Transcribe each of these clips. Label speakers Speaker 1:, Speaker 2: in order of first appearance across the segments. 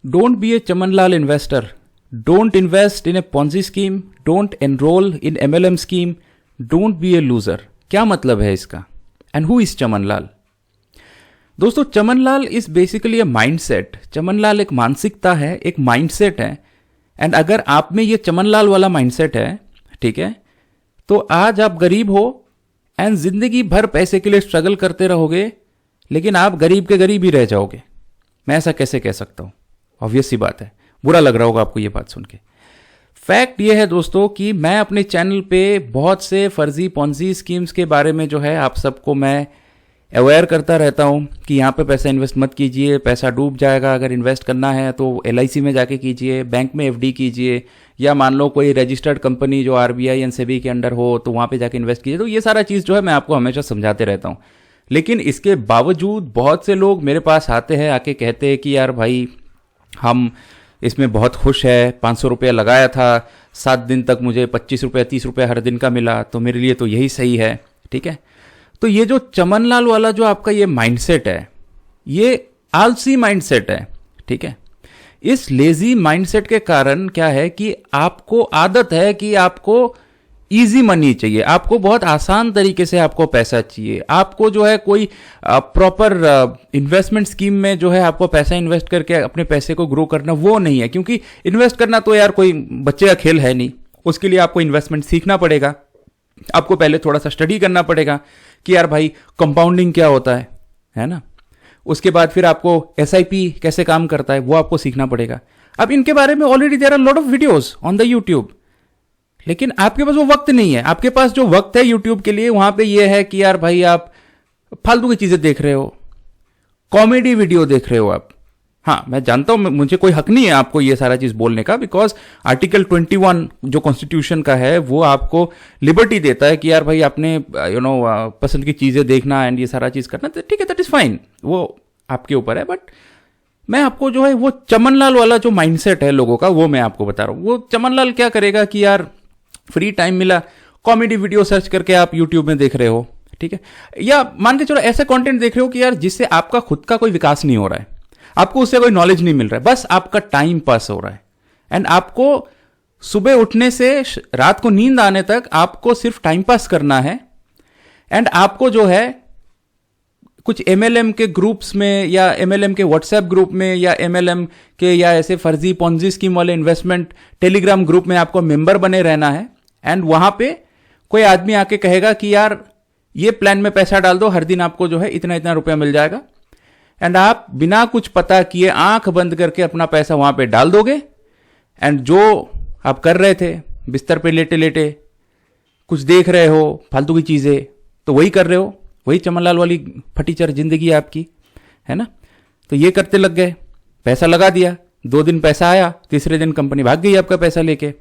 Speaker 1: Don't be a Chamanlal investor. Don't invest in a Ponzi scheme. Don't enroll in MLM scheme. Don't be a loser. क्या मतलब है इसका? And who is Chamanlal? दोस्तों, Chamanlal is basically a mindset. Chamanlal एक मानसिकता है, एक माइंडसेट है. एंड अगर आप में ये चमनलाल वाला माइंडसेट है, ठीक है, तो आज आप गरीब हो एंड जिंदगी भर पैसे के लिए स्ट्रगल करते रहोगे, लेकिन आप गरीब के गरीब ही रह जाओगे. मैं ऐसा कैसे कह सकता हूं? ऑब्वियस सी बात है, बुरा लग रहा होगा आपको ये बात सुन के. फैक्ट ये है दोस्तों कि मैं अपने चैनल पे बहुत से फर्जी पॉन्जी स्कीम्स के बारे में जो है आप सबको मैं अवेयर करता रहता हूं कि यहाँ पे पैसा इन्वेस्ट मत कीजिए, पैसा डूब जाएगा. अगर इन्वेस्ट करना है तो LIC में जाके कीजिए, बैंक में FD कीजिए, या मान लो कोई रजिस्टर्ड कंपनी जो RBI एंड SEBI के अंडर हो तो वहाँ पे जाके इन्वेस्ट कीजिए. तो ये सारा चीज़ जो है मैं आपको हमेशा समझाते रहता हूँ. लेकिन इसके बावजूद बहुत से लोग मेरे पास आते हैं, आके कहते हैं कि यार भाई हम इसमें बहुत खुश है, 500 रुपया लगाया था, 7 दिन तक मुझे 25 रुपया 30 रुपया हर दिन का मिला, तो मेरे लिए तो यही सही है. ठीक है, तो ये जो चमनलाल वाला जो आपका ये माइंडसेट है, ये आलसी माइंडसेट है. ठीक है, इस लेजी माइंडसेट के कारण क्या है कि आपको आदत है कि आपको इजी मनी चाहिए, आपको बहुत आसान तरीके से आपको पैसा चाहिए. आपको जो है कोई प्रॉपर इन्वेस्टमेंट स्कीम में जो है आपको पैसा इन्वेस्ट करके अपने पैसे को ग्रो करना, वो नहीं है. क्योंकि इन्वेस्ट करना तो यार कोई बच्चे का खेल है नहीं. उसके लिए आपको इन्वेस्टमेंट सीखना पड़ेगा. आपको पहले थोड़ा सा स्टडी करना पड़ेगा कि यार भाई कंपाउंडिंग क्या होता है ना. उसके बाद फिर आपको SIP कैसे काम करता है वो आपको सीखना पड़ेगा. अब इनके बारे में already there are lot of videos on the YouTube, लेकिन आपके पास वो वक्त नहीं है. आपके पास जो वक्त है यूट्यूब के लिए, वहां पे ये है कि यार भाई आप फालतू की चीजें देख रहे हो, कॉमेडी वीडियो देख रहे हो आप. हाँ, मैं जानता हूं, मुझे कोई हक नहीं है आपको ये सारा चीज बोलने का, बिकॉज आर्टिकल 21 जो कॉन्स्टिट्यूशन का है वो आपको लिबर्टी देता है कि यार भाई आपने पसंद की चीजें देखना एंड ये सारा चीज करना, तो ठीक है, दैट इज फाइन, वो आपके ऊपर है. बट मैं आपको जो है वो चमनलाल वाला जो माइंडसेट है लोगों का, वो मैं आपको बता रहा हूं. वो चमनलाल क्या करेगा कि यार फ्री टाइम मिला, कॉमेडी वीडियो सर्च करके आप यूट्यूब में देख रहे हो. ठीक है, या मान के चलो ऐसे कंटेंट देख रहे हो कि यार जिससे आपका खुद का कोई विकास नहीं हो रहा है, आपको उससे कोई नॉलेज नहीं मिल रहा है, बस आपका टाइम पास हो रहा है. एंड आपको सुबह उठने से रात को नींद आने तक आपको सिर्फ टाइम पास करना है. एंड आपको जो है कुछ MLM के ग्रुप्स में या MLM के व्हाट्सएप ग्रुप में या MLM के या ऐसे फर्जी पॉन्जी स्कीम वाले इन्वेस्टमेंट टेलीग्राम ग्रुप में आपको मेंबर बने रहना है. एंड वहां पे कोई आदमी आके कहेगा कि यार ये प्लान में पैसा डाल दो, हर दिन आपको जो है इतना इतना रुपया मिल जाएगा. एंड आप बिना कुछ पता किए आंख बंद करके अपना पैसा वहां पे डाल दोगे. एंड जो आप कर रहे थे बिस्तर पे लेटे लेटे कुछ देख रहे हो फालतू की चीजें, तो वही कर रहे हो. वही चमनलाल वाली फटीचर जिंदगी है आपकी, है ना. तो ये करते लग गए, पैसा लगा दिया, 2 दिन पैसा आया, तीसरे दिन कंपनी भाग गई आपका पैसा लेके.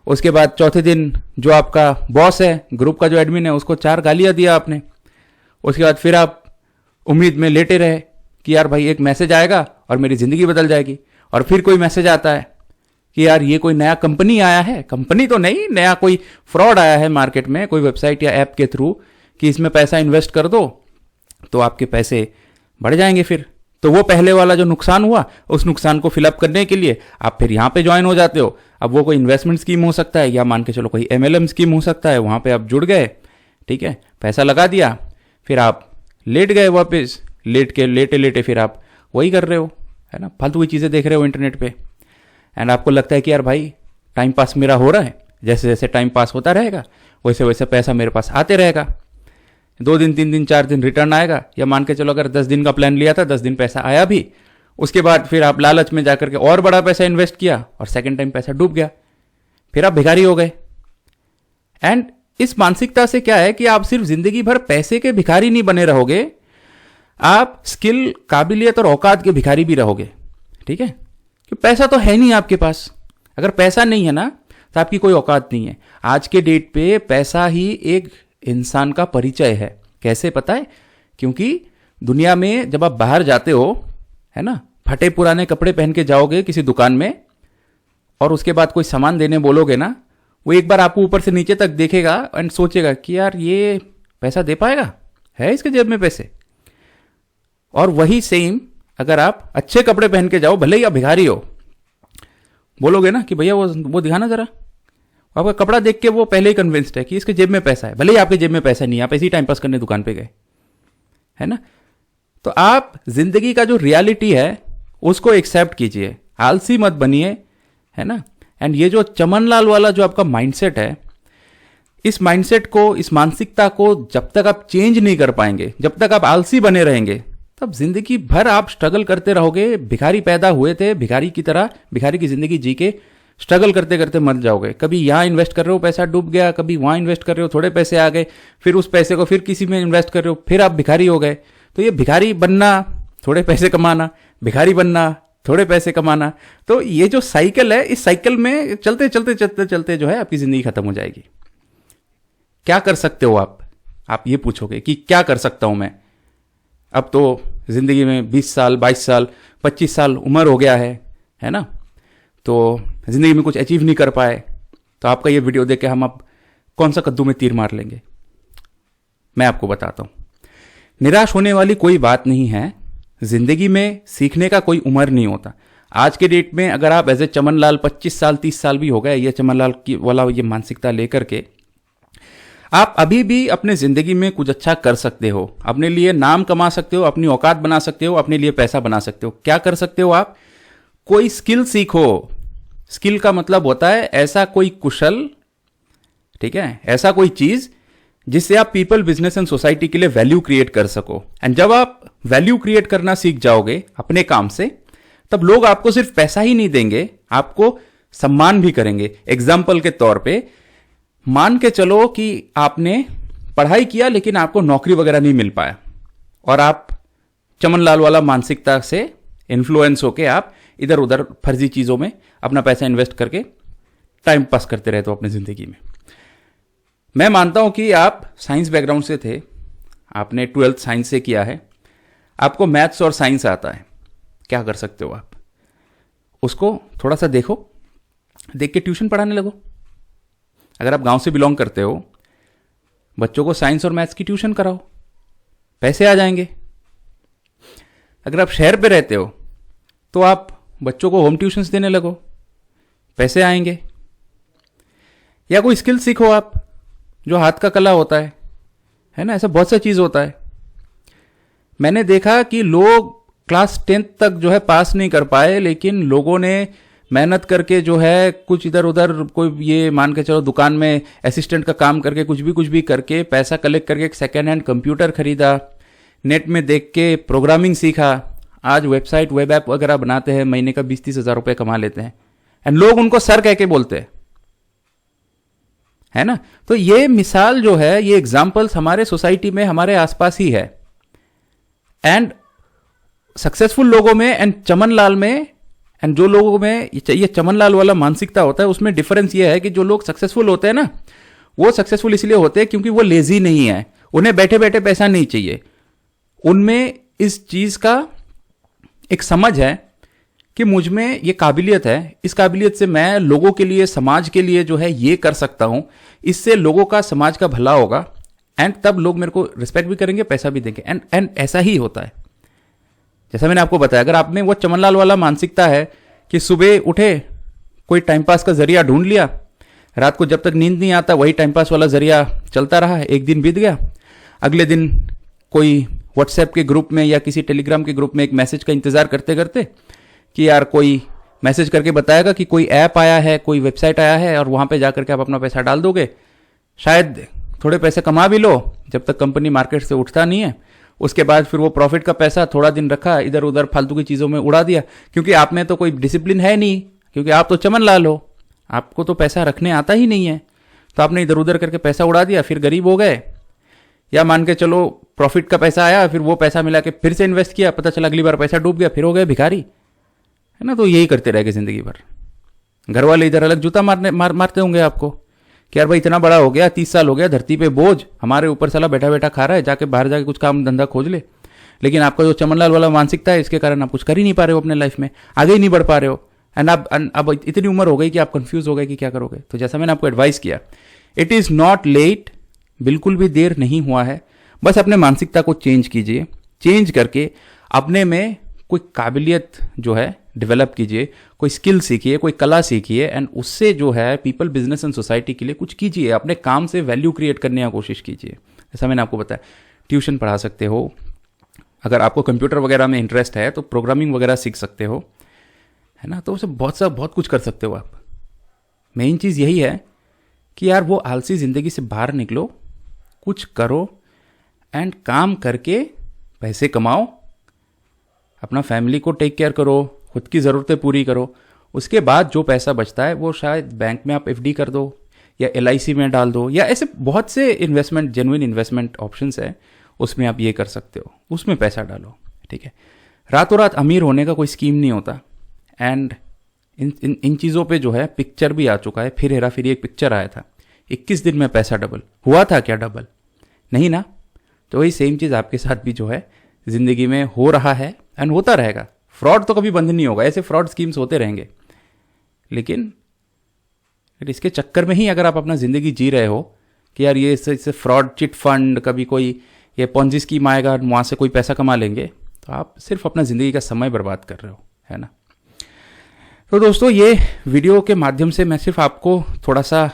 Speaker 1: उसके बाद चौथे दिन जो आपका बॉस है, ग्रुप का जो एडमिन है, उसको 4 गालियां दिया आपने. उसके बाद फिर आप उम्मीद में लेटे रहे कि यार भाई एक मैसेज आएगा और मेरी जिंदगी बदल जाएगी. और फिर कोई मैसेज आता है कि यार ये कोई नया कंपनी आया है, कंपनी तो नहीं, नया कोई फ्रॉड आया है मार्केट में, कोई वेबसाइट या ऐप के थ्रू, कि इसमें पैसा इन्वेस्ट कर दो तो आपके पैसे बढ़ जाएंगे. फिर तो वो पहले वाला जो नुकसान हुआ, उस नुकसान को फिलअप करने के लिए आप फिर यहां पे ज्वाइन हो जाते हो. अब वो कोई इन्वेस्टमेंट स्कीम हो सकता है, या मान के चलो कोई MLM स्कीम हो सकता है, वहां पे आप जुड़ गए. ठीक है, पैसा लगा दिया, फिर आप लेट गए वापस, लेटे लेटे फिर आप वही कर रहे हो, है ना, फालतू की चीजें देख रहे हो इंटरनेट पे. एंड आपको लगता है कि यार भाई टाइम पास मेरा हो रहा है, जैसे जैसे टाइम पास होता रहेगा वैसे वैसे पैसा मेरे पास आते रहेगा. 2 दिन 3 दिन 4 दिन रिटर्न आएगा, या मान के चलो अगर 10 दिन का प्लान लिया था, 10 दिन पैसा आया भी. उसके बाद फिर आप लालच में जाकर के और बड़ा पैसा इन्वेस्ट किया और सेकंड टाइम पैसा डूब गया, फिर आप भिखारी हो गए. एंड इस मानसिकता से क्या है कि आप सिर्फ जिंदगी भर पैसे के भिखारी नहीं बने रहोगे, आप स्किल, काबिलियत और औकात के भिखारी भी रहोगे. ठीक है, क्योंकि पैसा तो है नहीं आपके पास. अगर पैसा नहीं है ना तो आपकी कोई औकात नहीं है. आज के डेट पे पैसा ही एक इंसान का परिचय है. कैसे पता है? क्योंकि दुनिया में जब आप बाहर जाते हो, है ना, फटे पुराने कपड़े पहन के जाओगे किसी दुकान में और उसके बाद कोई सामान देने बोलोगे ना, वो एक बार आपको ऊपर से नीचे तक देखेगा एंड सोचेगा कि यार ये पैसा दे पाएगा, है इसके जेब में पैसे. और वही सेम अगर आप अच्छे कपड़े पहन के जाओ, भले ही आप भिखारी हो, बोलोगे ना कि भैया वो दिखाना जरा, आपका कपड़ा देख के वो पहले ही कन्विंस्ड है कि इसके जेब में पैसा है, भले ही आपके जेब में पैसा नहीं है, आप ऐसे ही टाइम पास करने दुकान पे गए, है ना। तो आप जिंदगी का जो रियलिटी है उसको एक्सेप्ट कीजिए, आलसी मत बनिए, है ना। एंड ये जो चमनलाल वाला जो आपका माइंडसेट है, इस माइंडसेट को, इस मानसिकता को जब तक आप चेंज नहीं कर पाएंगे, जब तक आप आलसी बने रहेंगे, तब जिंदगी भर आप स्ट्रगल करते रहोगे। भिखारी पैदा हुए थे, भिखारी की तरह भिखारी की जिंदगी जी के स्ट्रगल करते करते मर जाओगे। कभी यहां इन्वेस्ट कर रहे हो, पैसा डूब गया, कभी वहां इन्वेस्ट कर रहे हो, थोड़े पैसे आ गए, फिर उस पैसे को फिर किसी में इन्वेस्ट कर रहे हो, फिर आप भिखारी हो गए। तो ये भिखारी बनना, थोड़े पैसे कमाना, भिखारी बनना, थोड़े पैसे कमाना, तो ये जो साइकिल है, इस साइकिल में चलते चलते चलते चलते जो है आपकी जिंदगी खत्म हो जाएगी। क्या कर सकते हो आप ये पूछोगे कि क्या कर सकता हूं मैं। अब तो जिंदगी में 20 साल, 22 साल, 25 साल उम्र हो गया है ना, तो जिंदगी में कुछ अचीव नहीं कर पाए, तो आपका ये वीडियो देख के हम अब कौन सा कद्दू में तीर मार लेंगे। मैं आपको बताता हूं, निराश होने वाली कोई बात नहीं है। जिंदगी में सीखने का कोई उम्र नहीं होता। आज के डेट में अगर आप एज ए चमनलाल 25 साल 30 साल भी हो गए ये चमनलाल की वाला ये मानसिकता लेकर के, आप अभी भी अपने जिंदगी में कुछ अच्छा कर सकते हो, अपने लिए नाम कमा सकते हो, अपनी औकात बना सकते हो, अपने लिए पैसा बना सकते हो। क्या कर सकते हो आप? कोई स्किल सीखो। स्किल का मतलब होता है ऐसा कोई कुशल, ठीक है, ऐसा कोई चीज जिससे आप पीपल, बिजनेस एंड सोसाइटी के लिए वैल्यू क्रिएट कर सको। एंड जब आप वैल्यू क्रिएट करना सीख जाओगे अपने काम से, तब लोग आपको सिर्फ पैसा ही नहीं देंगे, आपको सम्मान भी करेंगे। एग्जाम्पल के तौर पे मान के चलो कि आपने पढ़ाई किया लेकिन आपको नौकरी वगैरह नहीं मिल पाया, और आप चमनलाल वाला मानसिकता से इन्फ्लुएंस होके आप इधर उधर फर्जी चीजों में अपना पैसा इन्वेस्ट करके टाइम पास करते रहते हो अपनी जिंदगी में। मैं मानता हूं कि आप साइंस बैकग्राउंड से थे, आपने 12th साइंस से किया है, आपको मैथ्स और साइंस आता है। क्या कर सकते हो आप? उसको थोड़ा सा देखो, देख के ट्यूशन पढ़ाने लगो। अगर आप गांव से बिलोंग करते हो, बच्चों को साइंस और मैथ्स की ट्यूशन कराओ, पैसे आ जाएंगे। अगर आप शहर पे रहते हो तो आप बच्चों को होम ट्यूशंस देने लगो, पैसे आएंगे। या कोई स्किल सीखो आप, जो हाथ का कला होता है ना, ऐसा बहुत सा चीज होता है। मैंने देखा कि लोग क्लास 10th तक जो है पास नहीं कर पाए, लेकिन लोगों ने मेहनत करके जो है कुछ इधर उधर, कोई ये मान के चलो दुकान में असिस्टेंट का काम करके कुछ भी करके पैसा कलेक्ट करके एक सेकेंड हैंड कंप्यूटर खरीदा, नेट में देख के प्रोग्रामिंग सीखा, आज वेबसाइट, वेब ऐप वगैरह बनाते हैं, महीने का 20-30 हज़ार रुपए कमा लेते हैं। एंड लोग उनको सर कह के बोलते हैं, है ना। तो ये मिसाल जो है, ये एग्जाम्पल्स हमारे सोसाइटी में, हमारे आसपास ही है। एंड सक्सेसफुल लोगों में एंड चमनलाल में, एंड जो लोगों में ये चमनलाल वाला मानसिकता होता है, उसमें डिफरेंस ये है कि जो लोग सक्सेसफुल होते हैं ना, वो सक्सेसफुल इसलिए होते हैं क्योंकि वो लेजी नहीं है, उन्हें बैठे बैठे पैसा नहीं चाहिए। उनमें इस चीज का एक समझ है कि मुझ में ये काबिलियत है, इस काबिलियत से मैं लोगों के लिए, समाज के लिए जो है ये कर सकता हूं, इससे लोगों का, समाज का भला होगा, एंड तब लोग मेरे को रिस्पेक्ट भी करेंगे, पैसा भी देंगे। एंड ऐसा ही होता है। जैसा मैंने आपको बताया, अगर आप में वो चमनलाल वाला मानसिकता है कि सुबह उठे, कोई टाइम पास का जरिया ढूंढ लिया, रात को जब तक नींद नहीं आता वही टाइम पास वाला जरिया चलता रहा, एक दिन बीत गया, अगले दिन कोई व्हाट्सएप के ग्रुप में या किसी टेलीग्राम के ग्रुप में एक मैसेज का इंतजार करते करते कि यार कोई मैसेज करके बताएगा कि कोई ऐप आया है, कोई वेबसाइट आया है, और वहां पे जाकर के आप अपना पैसा डाल दोगे, शायद थोड़े पैसे कमा भी लो जब तक कंपनी मार्केट से उठता नहीं है। उसके बाद फिर वो प्रॉफिट का पैसा थोड़ा दिन रखा, इधर उधर फालतू की चीजों में उड़ा दिया, क्योंकि आप में तो कोई डिसिप्लिन है नहीं, क्योंकि आप तो चमनलाल हो, आपको तो पैसा रखने आता ही नहीं है, तो आपने इधर उधर करके पैसा उड़ा दिया, फिर गरीब हो गए। या मान के चलो प्रॉफिट का पैसा आया, फिर वो पैसा मिला के फिर से इन्वेस्ट किया, पता चला अगली बार पैसा डूब गया, फिर हो गए भिखारी, है ना। तो यही करते रह गए जिंदगी भर। घर वाले इधर अलग जूता मारते होंगे आपको कि यार भाई इतना बड़ा हो गया, 30 साल हो गया, धरती पे बोझ, हमारे ऊपर साला बैठा बैठा खा रहा है, जाके बाहर जाके कुछ काम धंधा खोज ले। लेकिन आपका जो चमनलाल वाला मानसिकता है, इसके कारण आप कुछ कर ही नहीं पा रहे हो अपने लाइफ में, आगे ही नहीं बढ़ पा रहे हो। एंड अब इतनी उम्र हो गई कि आप कंफ्यूज हो गए कि क्या करोगे। तो जैसा मैंने आपको एडवाइस किया, इट इज नॉट लेट, बिल्कुल भी देर नहीं हुआ है। बस अपने मानसिकता को चेंज कीजिए, चेंज करके अपने में कोई काबिलियत जो है डेवलप कीजिए, कोई स्किल सीखिए, कोई कला सीखिए, एंड उससे जो है पीपल, बिजनेस एंड सोसाइटी के लिए कुछ कीजिए। अपने काम से वैल्यू क्रिएट करने की कोशिश कीजिए। जैसा मैंने आपको बताया, ट्यूशन पढ़ा सकते हो, अगर आपको कंप्यूटर वगैरह में इंटरेस्ट है तो प्रोग्रामिंग वगैरह सीख सकते हो, है ना। तो उसे बहुत कुछ कर सकते हो आप। मेन चीज़ यही है कि यार वो आलसी ज़िंदगी से बाहर निकलो, कुछ करो एंड काम करके पैसे कमाओ, अपना फैमिली को टेक केयर करो, खुद की ज़रूरतें पूरी करो। उसके बाद जो पैसा बचता है वो शायद बैंक में आप एफडी कर दो या LIC में डाल दो, या ऐसे बहुत से इन्वेस्टमेंट, जेन्युइन इन्वेस्टमेंट ऑप्शंस है, उसमें आप ये कर सकते हो, उसमें पैसा डालो, ठीक है। रातों रात अमीर होने का कोई स्कीम नहीं होता। एंड इन चीज़ों पे जो है पिक्चर भी आ चुका है, फिर हेरा फेरी एक पिक्चर आया था, 21 दिन में पैसा डबल हुआ था क्या? डबल नहीं ना। तो वही सेम चीज़ आपके साथ भी जो है ज़िंदगी में हो रहा है एंड होता रहेगा। फ्रॉड तो कभी बंद नहीं होगा, ऐसे फ्रॉड स्कीम्स होते रहेंगे, लेकिन इसके चक्कर में ही अगर आप अपना ज़िंदगी जी रहे हो कि यार ये इससे फ्रॉड, चिट फंड, कभी कोई ये पॉन्जी स्कीम आएगा, वहाँ से कोई पैसा कमा लेंगे, तो आप सिर्फ अपना ज़िंदगी का समय बर्बाद कर रहे हो, है ना। तो दोस्तों, ये वीडियो के माध्यम से मैं सिर्फ आपको थोड़ा सा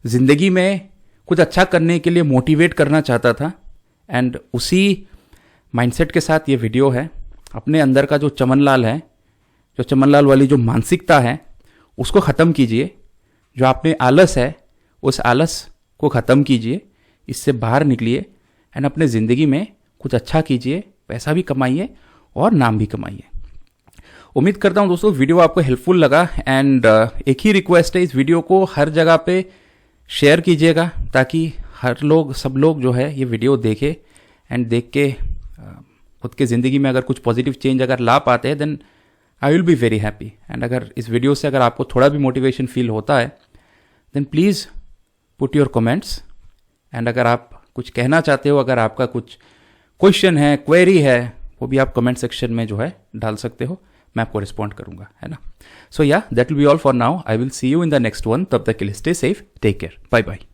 Speaker 1: ज़िंदगी में कुछ अच्छा करने के लिए मोटिवेट करना चाहता था, एंड उसी माइंडसेट के साथ ये वीडियो है। अपने अंदर का जो चमनलाल है, जो चमनलाल वाली जो मानसिकता है, उसको ख़त्म कीजिए। जो आप में आलस है, उस आलस को ख़त्म कीजिए, इससे बाहर निकलिए एंड अपने ज़िंदगी में कुछ अच्छा कीजिए, पैसा भी कमाइए और नाम भी कमाइए। उम्मीद करता हूँ दोस्तों वीडियो आपको हेल्पफुल लगा, एंड एक ही रिक्वेस्ट है, इस वीडियो को हर जगह पे शेयर कीजिएगा, ताकि सब लोग जो है ये वीडियो देखे एंड देख के खुद के ज़िंदगी में अगर कुछ पॉजिटिव चेंज अगर ला पाते हैं, then I will be very happy. And अगर इस वीडियो से अगर आपको थोड़ा भी मोटिवेशन फील होता है, then please put your comments. And अगर आप कुछ कहना चाहते हो, अगर आपका कुछ क्वेश्चन है, क्वेरी है, वो भी आप कमेंट सेक्शन में जो है डाल सकते हो, मैं आपको रिस्पॉन्ड करूंगा, है ना। So yeah that will be all for now. I will see you in the next one. तब तक के लिए stay safe, take care, bye bye.